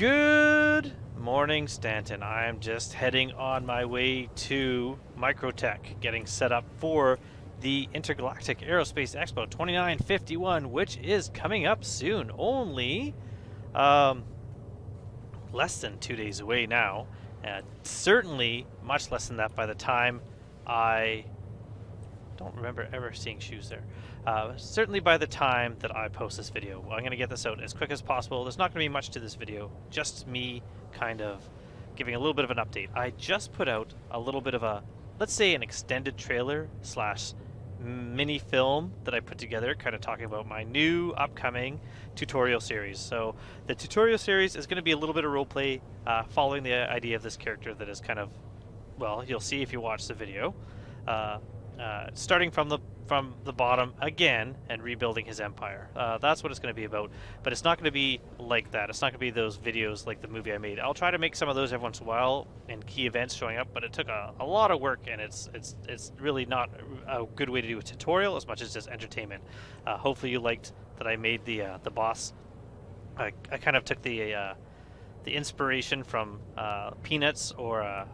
Good morning, Stanton. I am just heading on my way to Microtech, getting set up for the Intergalactic Aerospace Expo 2951, which is coming up soon. Only less than 2 days away now. Certainly much less than that by the time I don't remember ever seeing shoes there. Certainly by the time that I post this video. I'm going to get this out as quick as possible. There's not going to be much to this video, just me kind of giving a little bit of an update. I just put out a little bit of a, let's say, an extended trailer slash mini film that I put together, kind of talking about my new upcoming tutorial series. So the tutorial series is going to be a little bit of roleplay, following the idea of this character that is kind of, well, you'll see if you watch the video. Starting from the bottom again and rebuilding his empire. That's what it's going to be about. But it's not going to be like that. It's not going to be those videos like the movie I made. I'll try to make some of those every once in a while and key events showing up, but it took a lot of work, and it's really not a good way to do a tutorial as much as just entertainment. Hopefully you liked that I made the boss. I kind of took the inspiration from Peanuts or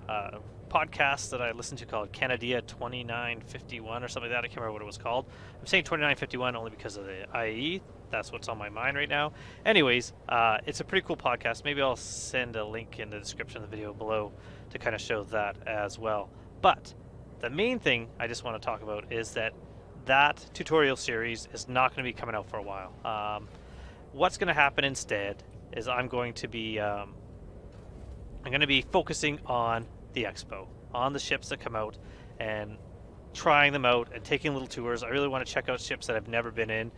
podcast that I listened to called Canadia 2951 or something like that. I can't remember what it was called. I'm saying 2951 only because of the IAE. That's what's on my mind right now. Anyways, it's a pretty cool podcast. Maybe I'll send a link in the description of the video below to kind of show that as well. But the main thing I just want to talk about is that tutorial series is not going to be coming out for a while. What's going to happen instead is I'm going to be focusing on the expo, on the ships that come out, and trying them out and taking little tours. I really want to check out ships that I've never been in,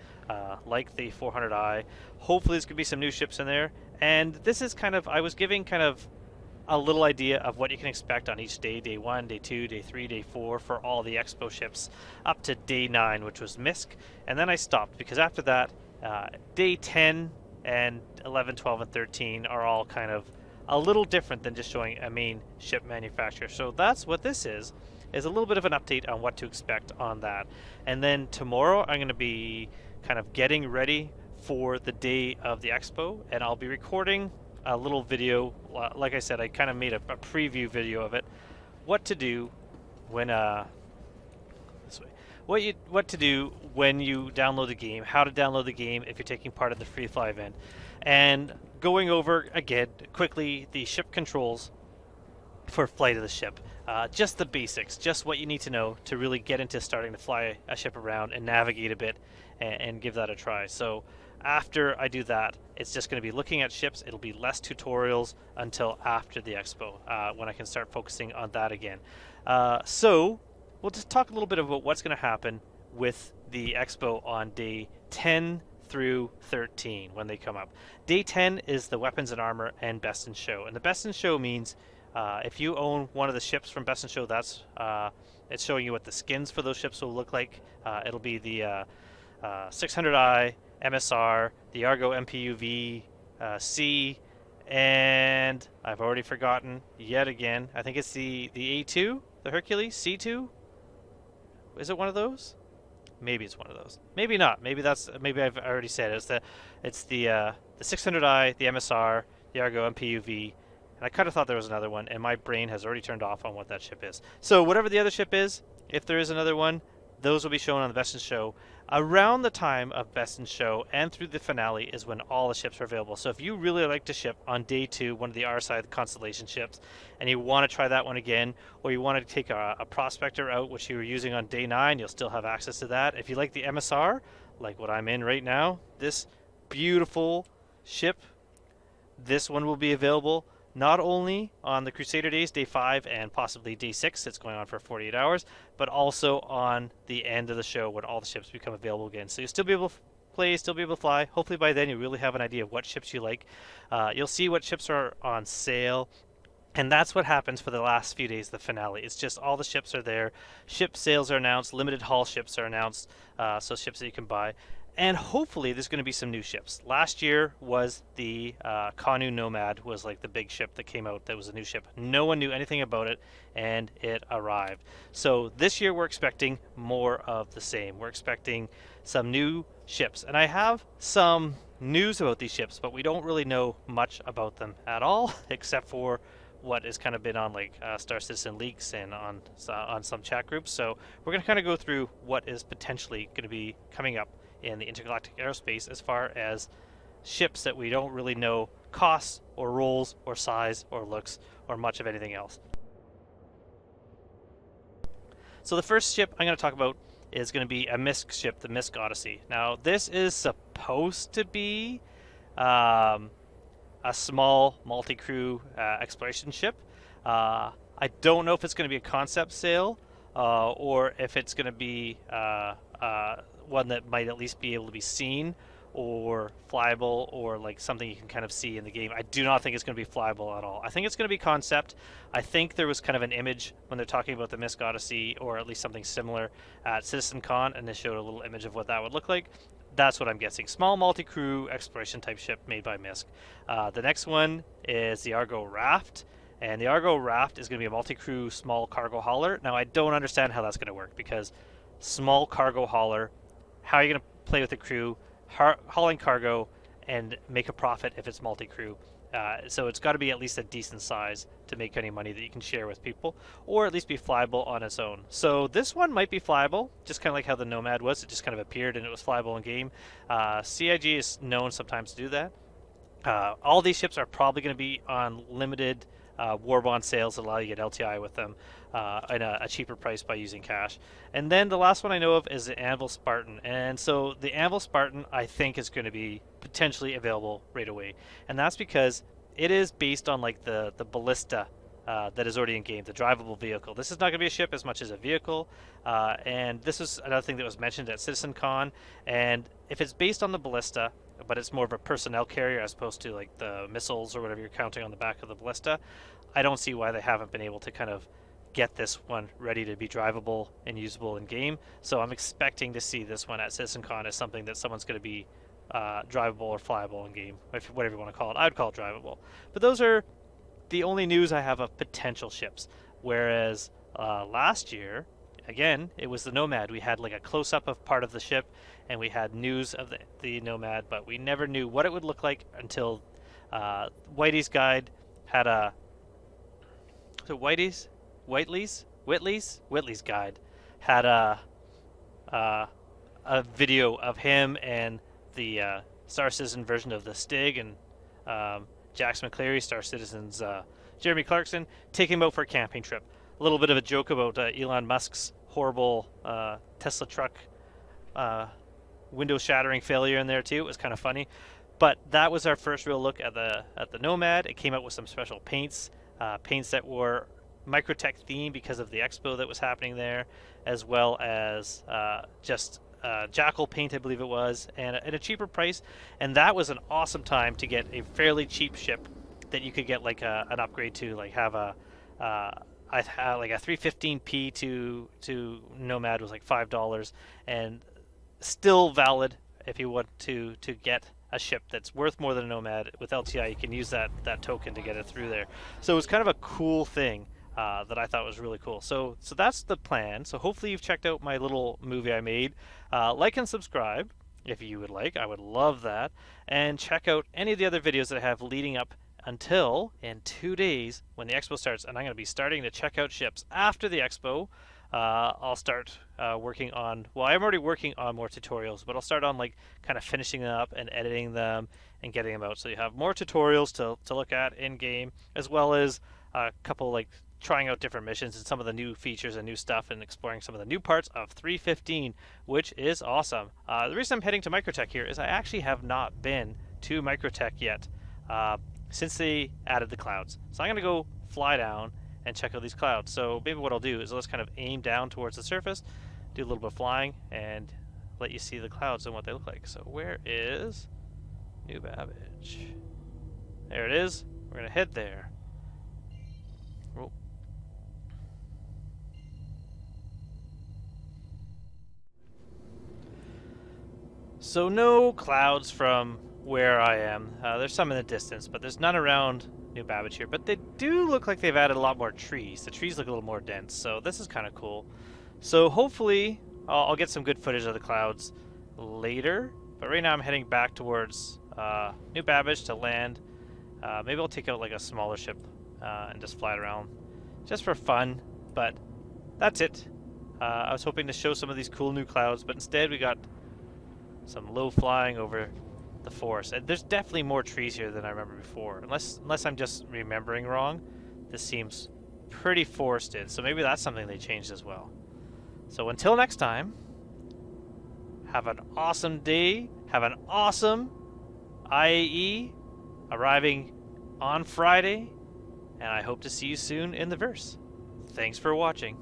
like the 400i. Hopefully there's going to be some new ships in there, and this is kind of, I was giving kind of a little idea of what you can expect on each day: day 1, day 2, day 3, day 4 for all the expo ships, up to day 9, which was MISC, and then I stopped because after that, day 10 and 11, 12, and 13 are all kind of a little different than just showing a main ship manufacturer. So that's what this is a little bit of an update on what to expect on that. And then tomorrow I'm going to be kind of getting ready for the day of the expo, and I'll be recording a little video. Like I said, I kind of made a preview video of it. What to do when this way. What to do when you download the game, how to download the game if you're taking part in the free fly event, and going over again quickly the ship controls for flight of the ship. Just the basics, just what you need to know to really get into starting to fly a ship around and navigate a bit and give that a try. So after I do that, it's just going to be looking at ships. It'll be less tutorials until after the expo, when I can start focusing on that again. So we'll just talk a little bit about what's going to happen with the expo on day 10 through 13 when they come up. Day 10 is the weapons and armor and best in show. And the best in show means if you own one of the ships from best in show, that's it's showing you what the skins for those ships will look like. It'll be the 600i MSR, the Argo MPUV C, and I've already forgotten yet again. I think it's the A2, the Hercules C2. Is it one of those? Maybe it's one of those. Maybe not. Maybe I've already said it. It's the 600i, the MSR, the Argo MPUV, and I kind of thought there was another one, and my brain has already turned off on what that ship is. So whatever the other ship is, if there is another one, those will be shown on the Best in Show. Around the time of Best in Show and through the finale is when all the ships are available. So if you really like to ship on day 2 one of the R-side Constellation ships, and you want to try that one again, or you want to take a Prospector out, which you were using on day 9, you'll still have access to that. If you like the MSR, like what I'm in right now, this beautiful ship, this one will be available not only on the Crusader days, day 5 and possibly day 6, it's going on for 48 hours, but also on the end of the show when all the ships become available again. So you'll still be able to play, still be able to fly. Hopefully by then you really have an idea of what ships you like. You'll see what ships are on sale. And that's what happens for the last few days of the finale. It's just all the ships are there. Ship sales are announced. Limited haul ships are announced. So ships that you can buy. And hopefully there's going to be some new ships. Last year was the Kanu Nomad was like the big ship that came out that was a new ship. No one knew anything about it, and it arrived. So this year we're expecting more of the same. We're expecting some new ships. And I have some news about these ships, but we don't really know much about them at all, except for what has kind of been on like Star Citizen leaks and on some chat groups. So we're going to kind of go through what is potentially going to be coming up in the intergalactic aerospace as far as ships that we don't really know costs or roles or size or looks or much of anything else. So the first ship I'm going to talk about is going to be a MISC ship, the MISC Odyssey. Now this is supposed to be a small multi-crew exploration ship. I don't know if it's going to be a concept sail or if it's going to be one that might at least be able to be seen or flyable, or like something you can kind of see in the game. I do not think it's going to be flyable at all. I think it's going to be concept. I think there was kind of an image when they're talking about the MISC Odyssey, or at least something similar at CitizenCon, and they showed a little image of what that would look like. That's what I'm guessing. Small multi-crew exploration type ship made by MISC. The next one is the Argo Raft, and the Argo Raft is going to be a multi-crew small cargo hauler. Now I don't understand how that's going to work, because small cargo hauler, how are you going to play with the crew hauling cargo and make a profit if it's multi-crew? So it's got to be at least a decent size to make any money that you can share with people, or at least be flyable on its own. So this one might be flyable, just kind of like how the Nomad was. It just kind of appeared and it was flyable in game. CIG is known sometimes to do that. All these ships are probably going to be on limited war bond sales that allow you to get LTI with them at a cheaper price by using cash. And then the last one I know of is the Anvil Spartan. And so the Anvil Spartan, I think, is going to be potentially available right away. And that's because it is based on like the ballista that is already in game, the drivable vehicle. This is not going to be a ship as much as a vehicle. And this is another thing that was mentioned at CitizenCon. And if it's based on the ballista, but it's more of a personnel carrier as opposed to like the missiles or whatever you're counting on the back of the ballista, I don't see why they haven't been able to kind of get this one ready to be drivable and usable in game. So I'm expecting to see this one at CitizenCon as something that someone's going to be drivable or flyable in game, whatever you want to call it. I'd call it drivable. But those are the only news I have of potential ships. Whereas last year, again, it was the Nomad. We had like a close-up of part of the ship, and we had news of the Nomad, but we never knew what it would look like until Whitey's guide had a... So Whitley's guide had a video of him and the Star Citizen version of the Stig and Jax McCleary, Star Citizen's Jeremy Clarkson, taking him out for a camping trip. A little bit of a joke about Elon Musk's horrible Tesla truck window-shattering failure in there too. It was kind of funny. But that was our first real look at the Nomad. It came out with some special paints, paints that were Microtech themed because of the expo that was happening there, as well as just Jackal paint, I believe it was, and at a cheaper price. And that was an awesome time to get a fairly cheap ship that you could get like an upgrade to, like have a like a 315p to Nomad was like $5, and still valid if you want to get a ship that's worth more than a Nomad. With LTI, you can use that token to get it through there. So it was kind of a cool thing that I thought was really cool. So that's the plan. So hopefully you've checked out my little movie I made. Like and subscribe if you would like. I would love that. And check out any of the other videos that I have leading up until in 2 days when the expo starts. And I'm going to be starting to check out ships after the expo. I'll start working on, well, I'm already working on more tutorials, but I'll start on like kind of finishing them up and editing them and getting them out. So you have more tutorials to look at in game, as well as a couple like trying out different missions and some of the new features and new stuff, and exploring some of the new parts of 315, which is awesome. The reason I'm heading to Microtech here is I actually have not been to Microtech yet since they added the clouds. So I'm going to go fly down and check out these clouds. So maybe what I'll do is I'll just kind of aim down towards the surface, do a little bit of flying, and let you see the clouds and what they look like. So where is New Babbage? There it is. We're going to head there. Oh. So no clouds from where I am. There's some in the distance, but there's none around New Babbage here. But they do look like they've added a lot more trees. The trees look a little more dense, so this is kind of cool. So hopefully I'll get some good footage of the clouds later. But right now I'm heading back towards new Babbage to land. Maybe I'll take out like a smaller ship and just fly it around just for fun, but that's it. I was hoping to show some of these cool new clouds, but instead we got some low flying over the forest. And there's definitely more trees here than I remember before. Unless I'm just remembering wrong, this seems pretty forested. So maybe that's something they changed as well. So until next time, have an awesome day. Have an awesome IAE arriving on Friday. And I hope to see you soon in the verse. Thanks for watching.